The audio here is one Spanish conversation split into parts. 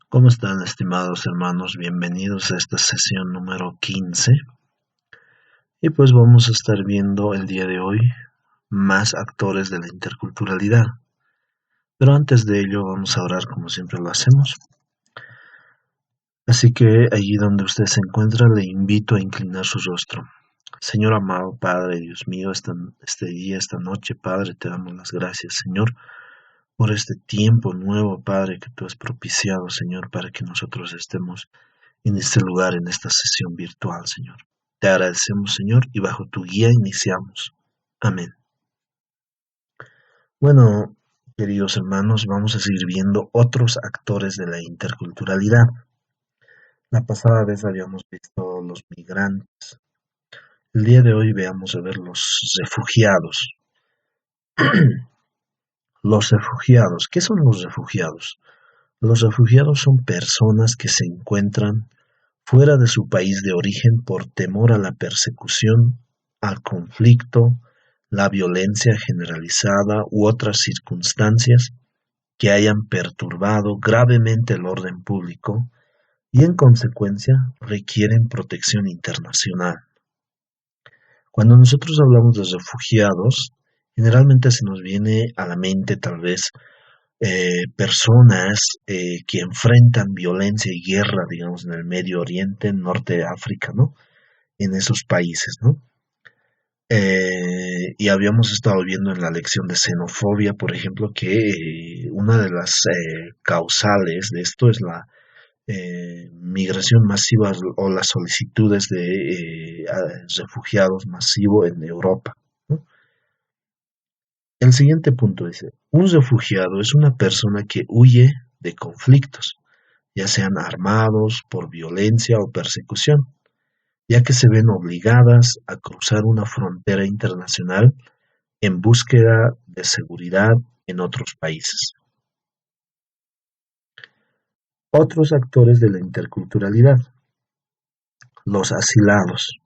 ¿Cómo están, estimados hermanos? Bienvenidos a esta sesión número 15. Y pues vamos a estar viendo el día de hoy más actores de la interculturalidad. Pero antes de ello vamos a orar como siempre lo hacemos. Así que allí donde usted se encuentra le invito a inclinar su rostro. Señor amado Padre, Dios mío, este día, esta noche, Padre, te damos las gracias, Señor, por este tiempo nuevo, Padre, que tú has propiciado, Señor, para que nosotros estemos en este lugar, en esta sesión virtual, Señor. Te agradecemos, Señor, y bajo tu guía iniciamos. Amén. Bueno, queridos hermanos, vamos a seguir viendo otros actores de la interculturalidad. La pasada vez habíamos visto los migrantes. El día de hoy veamos a ver los refugiados. Los refugiados. ¿Qué son los refugiados? Los refugiados son personas que se encuentran fuera de su país de origen por temor a la persecución, al conflicto, la violencia generalizada u otras circunstancias que hayan perturbado gravemente el orden público y en consecuencia requieren protección internacional. Cuando nosotros hablamos de refugiados, generalmente se nos viene a la mente tal vez personas que enfrentan violencia y guerra, digamos, en el Medio Oriente, en Norte de África, ¿no? En esos países, ¿no? Y habíamos estado viendo en la lección de xenofobia, por ejemplo, que una de las causales de esto es la migración masiva o las solicitudes de refugiados masivo en Europa, ¿no? El siguiente punto dice, un refugiado es una persona que huye de conflictos, ya sean armados, por violencia o persecución, ya que se ven obligadas a cruzar una frontera internacional en búsqueda de seguridad en otros países. Otros actores de la interculturalidad, los asilados.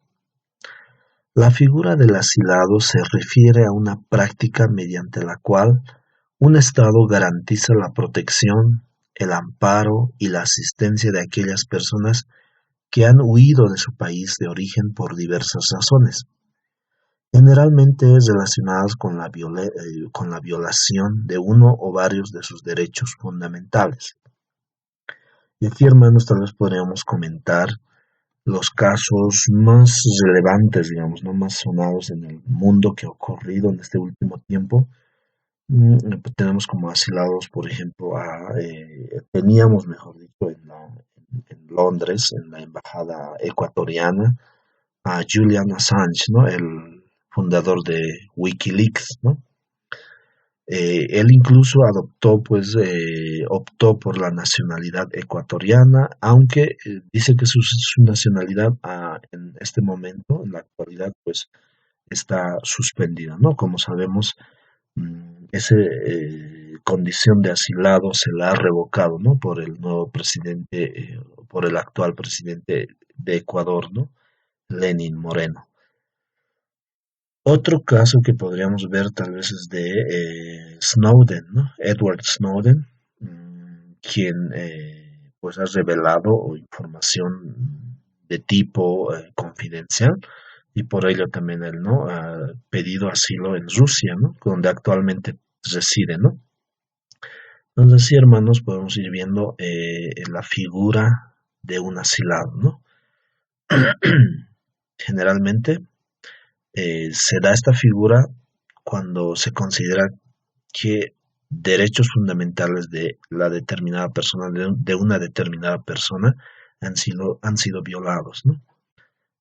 La figura del asilado se refiere a una práctica mediante la cual un Estado garantiza la protección, el amparo y la asistencia de aquellas personas que han huido de su país de origen por diversas razones, generalmente relacionadas con la violación de uno o varios de sus derechos fundamentales. Y aquí, hermanos, tal vez podríamos comentar los casos más relevantes, digamos, no más sonados en el mundo que ha ocurrido en este último tiempo. Pues tenemos como asilados, por ejemplo, teníamos, mejor dicho, en Londres, en la embajada ecuatoriana, a Julian Assange, ¿no? El fundador de Wikileaks, ¿no? Él incluso optó por la nacionalidad ecuatoriana, aunque dice que su nacionalidad en este momento, en la actualidad, pues está suspendida, ¿no? Como sabemos, esa condición de asilado se la ha revocado, ¿no? Por el nuevo presidente, por el actual presidente de Ecuador, ¿no? Lenin Moreno. Otro caso que podríamos ver tal vez es de Snowden, ¿no? Edward Snowden, quien pues ha revelado información de tipo confidencial y por ello también él, ¿no? Ha pedido asilo en Rusia, ¿no? Donde actualmente reside, ¿no? Entonces, sí, hermanos, podemos ir viendo la figura de un asilado, ¿no? Generalmente se da esta figura cuando se considera que derechos fundamentales de la determinada persona, de una determinada persona, han sido violados, ¿no?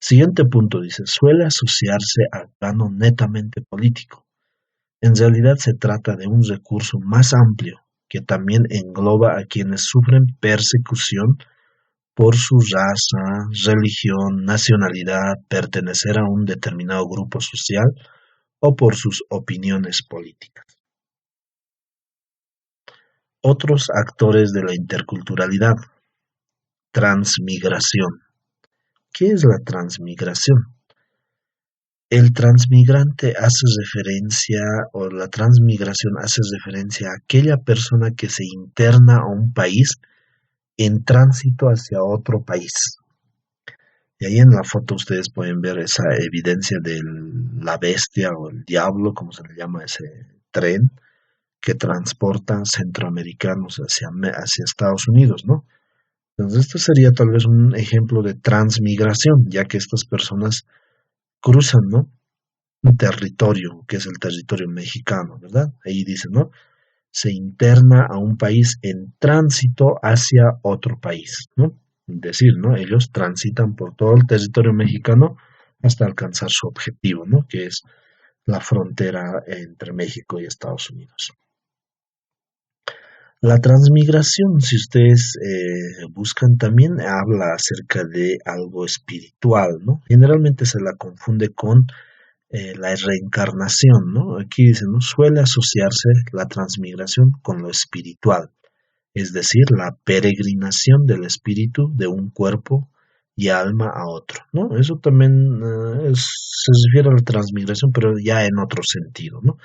Siguiente punto dice, suele asociarse al plano netamente político. En realidad se trata de un recurso más amplio que también engloba a quienes sufren persecución por su raza, religión, nacionalidad, pertenecer a un determinado grupo social o por sus opiniones políticas. Otros actores de la interculturalidad. Transmigración. ¿Qué es la transmigración? El transmigrante hace referencia, o la transmigración hace referencia a aquella persona que se interna a un país en tránsito hacia otro país. Y ahí en la foto ustedes pueden ver esa evidencia de la bestia o el diablo, como se le llama ese tren, que transporta centroamericanos hacia Estados Unidos, ¿no? Entonces, esto sería tal vez un ejemplo de transmigración, ya que estas personas cruzan, ¿no? Un territorio, que es el territorio mexicano, ¿verdad? Ahí dice, ¿no? Se interna a un país en tránsito hacia otro país, ¿no? Es decir, ¿no? Ellos transitan por todo el territorio mexicano hasta alcanzar su objetivo, ¿no? Que es la frontera entre México y Estados Unidos. La transmigración, si ustedes buscan, también habla acerca de algo espiritual, ¿no? Generalmente se la confunde con la reencarnación, ¿no? Aquí dice, ¿no? Suele asociarse la transmigración con lo espiritual, es decir, la peregrinación del espíritu de un cuerpo y alma a otro, ¿no? Eso también se refiere a la transmigración, pero ya en otro sentido, ¿no?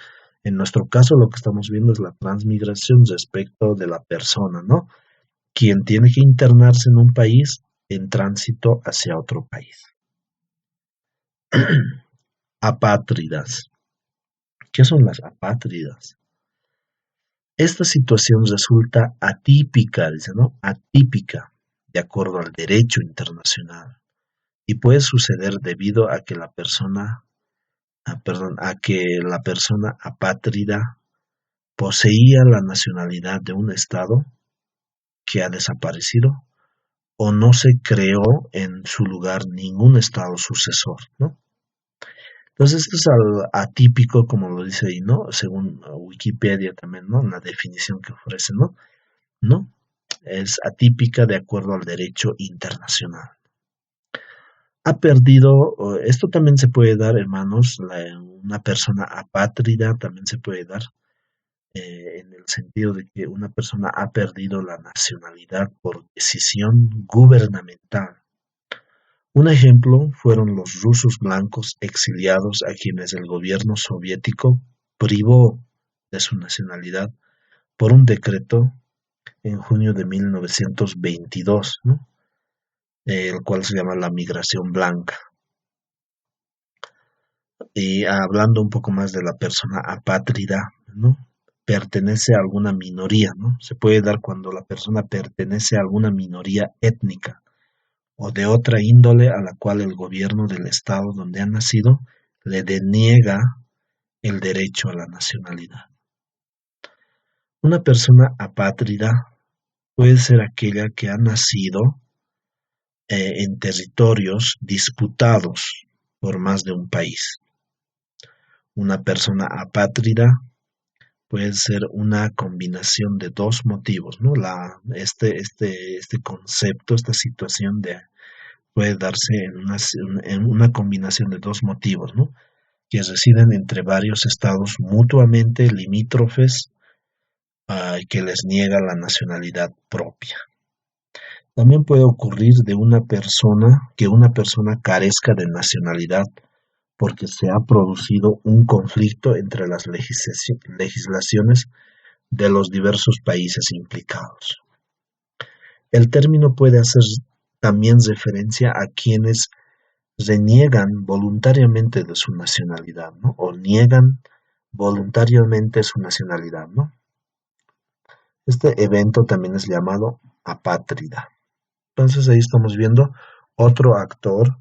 En nuestro caso, lo que estamos viendo es la transmigración respecto de la persona, ¿no? Quien tiene que internarse en un país en tránsito hacia otro país. Apátridas. ¿Qué son las apátridas? Esta situación resulta atípica, dice, ¿no? Atípica, de acuerdo al derecho internacional, y puede suceder debido a que a que la persona apátrida poseía la nacionalidad de un estado que ha desaparecido o no se creó en su lugar ningún estado sucesor, ¿no? Entonces esto es atípico, como lo dice ahí, ¿no? Según Wikipedia también, ¿no? La definición que ofrece, ¿no? ¿No? Es atípica de acuerdo al derecho internacional. Ha perdido, esto también se puede dar, hermanos, una persona apátrida también se puede dar en el sentido de que una persona ha perdido la nacionalidad por decisión gubernamental. Un ejemplo fueron los rusos blancos exiliados a quienes el gobierno soviético privó de su nacionalidad por un decreto en junio de 1922, ¿no? El cual se llama la migración blanca. Y hablando un poco más de la persona apátrida, ¿no? Pertenece a alguna minoría, ¿no? Se puede dar cuando la persona pertenece a alguna minoría étnica o de otra índole a la cual el gobierno del estado donde ha nacido le deniega el derecho a la nacionalidad. Una persona apátrida puede ser aquella que ha nacido en territorios disputados por más de un país. Una persona apátrida puede ser una combinación de dos motivos, ¿no? Este concepto, esta situación puede darse en una combinación de dos motivos, ¿no? Que residen entre varios estados mutuamente limítrofes que les niega la nacionalidad propia. También puede ocurrir que una persona carezca de nacionalidad porque se ha producido un conflicto entre las legislaciones de los diversos países implicados. El término puede hacer también referencia a quienes reniegan voluntariamente de su nacionalidad, ¿no? O niegan voluntariamente su nacionalidad, ¿no? Este evento también es llamado apátrida. Entonces ahí estamos viendo otro actor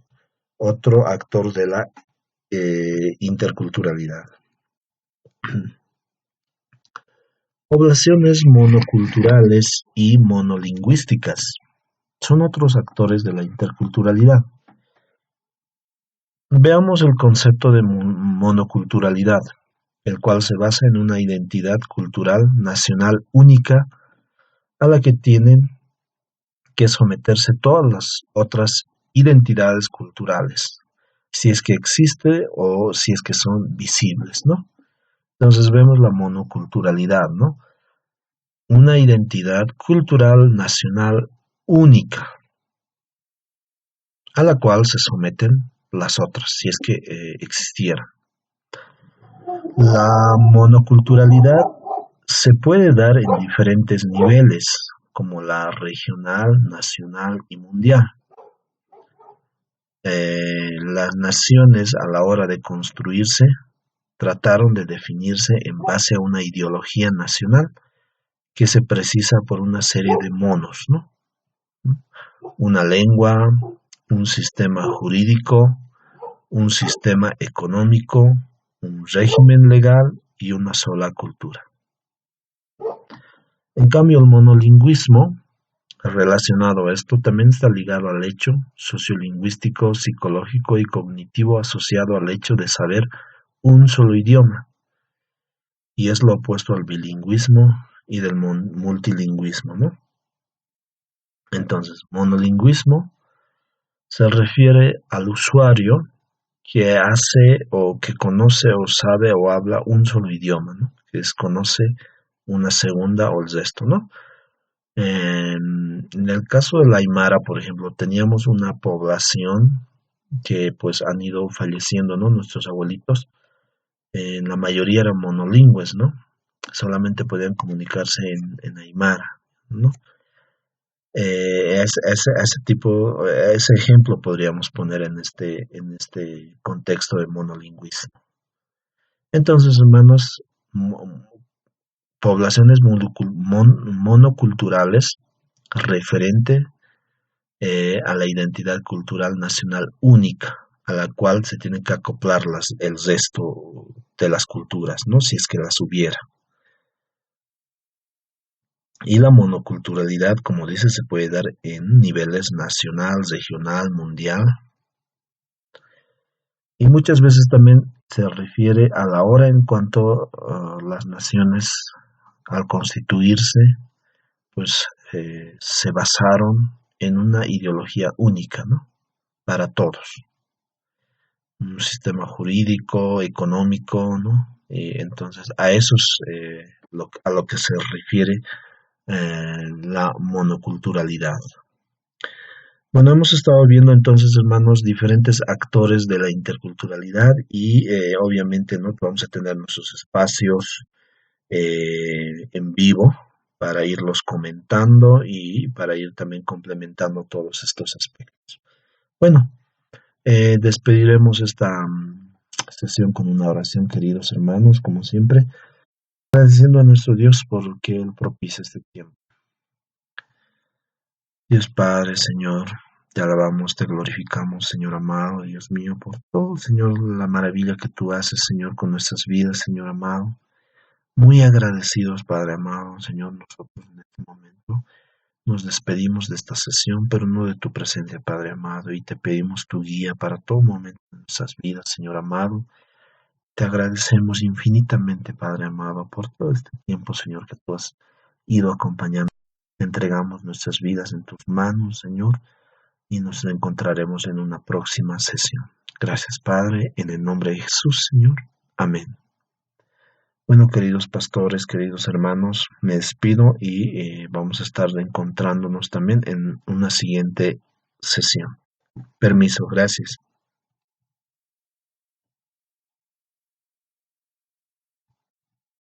de la interculturalidad. Poblaciones monoculturales y monolingüísticas son otros actores de la interculturalidad. Veamos el concepto de monoculturalidad, el cual se basa en una identidad cultural nacional única a la que tienen que someterse todas las otras identidades culturales, si es que existe o si es que son visibles, ¿no? Entonces vemos la monoculturalidad, ¿no? Una identidad cultural nacional única, a la cual se someten las otras, si es que existieran. La monoculturalidad se puede dar en diferentes niveles, como la regional, nacional y mundial. Las naciones a la hora de construirse trataron de definirse en base a una ideología nacional que se precisa por una serie de monos, ¿no? Una lengua, un sistema jurídico, un sistema económico, un régimen legal y una sola cultura. En cambio, el monolingüismo, relacionado a esto, también está ligado al hecho sociolingüístico, psicológico y cognitivo asociado al hecho de saber un solo idioma, y es lo opuesto al bilingüismo y del multilingüismo, ¿no? Entonces, monolingüismo se refiere al usuario que hace o que conoce o sabe o habla un solo idioma, ¿no? Que desconoce una segunda o el resto, ¿no? En el caso de la Aymara, por ejemplo, teníamos una población que pues han ido falleciendo, ¿no? Nuestros abuelitos, la mayoría eran monolingües, ¿no? Solamente podían comunicarse en Aymara, ¿no? Ese ejemplo podríamos poner en este contexto de monolingüismo. Entonces, hermanos, poblaciones monoculturales referente a la identidad cultural nacional única, a la cual se tienen que acoplar el resto de las culturas, ¿no? Si es que las hubiera. Y la monoculturalidad, como dice, se puede dar en niveles nacional, regional, mundial. Y muchas veces también se refiere a la hora en cuanto las naciones, al constituirse, pues se basaron en una ideología única, ¿no? Para todos. Un sistema jurídico, económico, ¿no? Y entonces a eso es a lo que se refiere la monoculturalidad. Bueno, hemos estado viendo entonces, hermanos, diferentes actores de la interculturalidad y obviamente, ¿no? Vamos a tener nuestros espacios en vivo para irlos comentando y para ir también complementando todos estos aspectos. Bueno, despediremos esta sesión con una oración, queridos hermanos, como siempre, agradeciendo a nuestro Dios por que Él propicia este tiempo. Dios Padre, Señor, te alabamos, te glorificamos, Señor amado, Dios mío, por todo, Señor, la maravilla que tú haces, Señor, con nuestras vidas, Señor amado. Muy agradecidos, Padre amado, Señor, nosotros en este momento nos despedimos de esta sesión, pero no de tu presencia, Padre amado, y te pedimos tu guía para todo momento de nuestras vidas, Señor amado. Te agradecemos infinitamente, Padre amado, por todo este tiempo, Señor, que tú has ido acompañando. Te entregamos nuestras vidas en tus manos, Señor, y nos encontraremos en una próxima sesión. Gracias, Padre, en el nombre de Jesús, Señor. Amén. Bueno, queridos pastores, queridos hermanos, me despido y vamos a estar encontrándonos también en una siguiente sesión. Permiso, gracias.